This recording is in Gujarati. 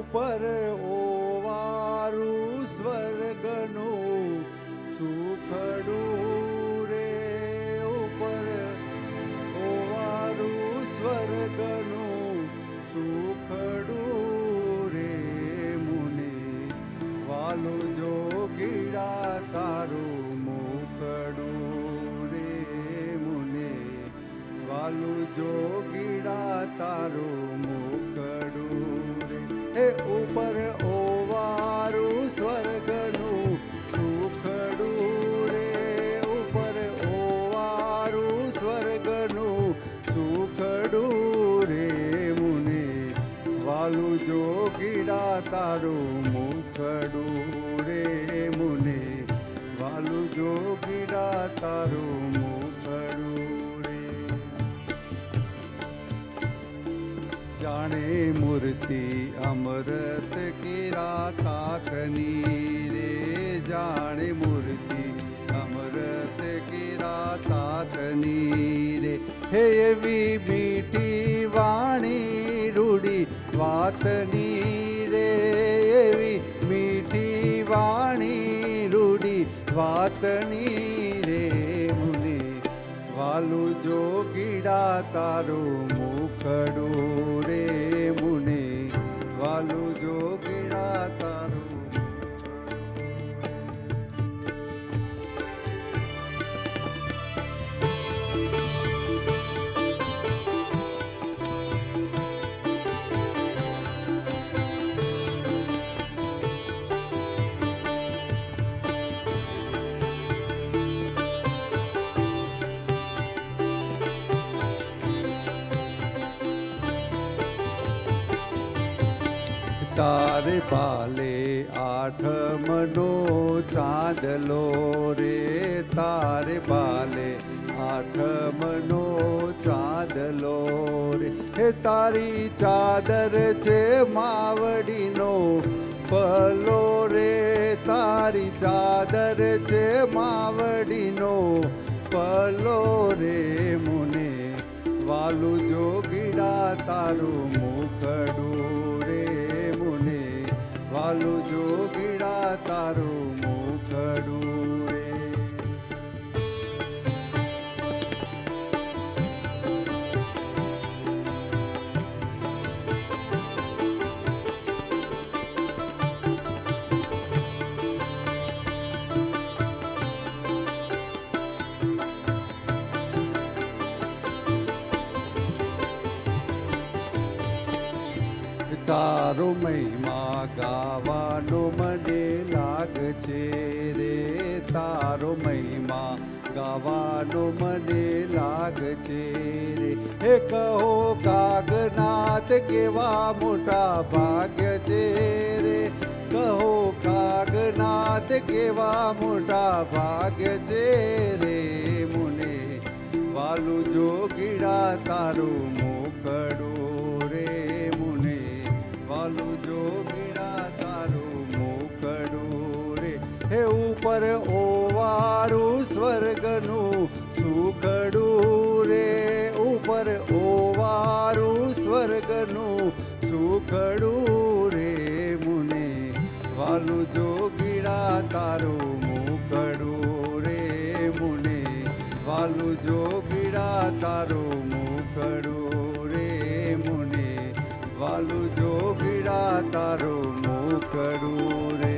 ઉપર ઓવારું સ્વર્ગનું સુખડું રે, ઉપર ઓવારું સ્વર્ગનું સુખડું રે મુને, વાલું જોગીડા તારું મુખડું રે મુને, વાલું જોગીડા તારું મુખડું રે. હે ઉપર ઓવારું સ્વર્ગનું સુખડું રે, ઉપર ઓવારું સ્વર્ગનું સુખડું રે મુને, વાલું જોગીડા તારું મુખડું રે મુને, વાલું જોગીડા તારું મુખડું રે. જાણે મૂર્તિ અમૃત કેરા તાતની રે, જાણે મૂર્તિ અમૃત કેરા તાતની રે. હે એવી મીઠી વાણી રૂડી વાતની રે, એવી મીઠી વાણી રૂડી વાતની રે મુને, વાલું જોગીડા તારું મુખડું રે મુને, વાલું જોગીડા તારું. તારે પાલે આઠમનો ચાંદલો રે, તારે પાલે આઠમનો ચાંદલો રે. હે તારી ચાદર છે માવડીનો પલો રે, તારી ચાદર છે માવડીનો પલો રે મુને, વાલું જોગીડા તારું મુખડું રે મુને, વાલું જોગીડા તારું મુખડું રે. તારો મહિમા ગાવાનો મને લાગશે રે, તારો મહિમા ગાવાનો મને લાગશે રે. હે કહો કાગનાથ કેવા મોટા ભાગ્ય છે રે, કહો કાગનાથ કેવા મોટા ભાગ્ય છે રે મુને, વાલું જોગીડા તારું મુખડું રે મુને, વાલું જોગીડા તારું મુખડું રે. હે ઉપર ઓવારું સ્વર્ગનું સુખડું રે, ઉપર ઓવારું સ્વર્ગનું સુખડું રે મુને, વાલું જોગીડા તારું મુખડું રે મુને, વાલું જોગીડા તારું મુખડું રે મુને, વાલું જોગીડા તારું મુખડું રે.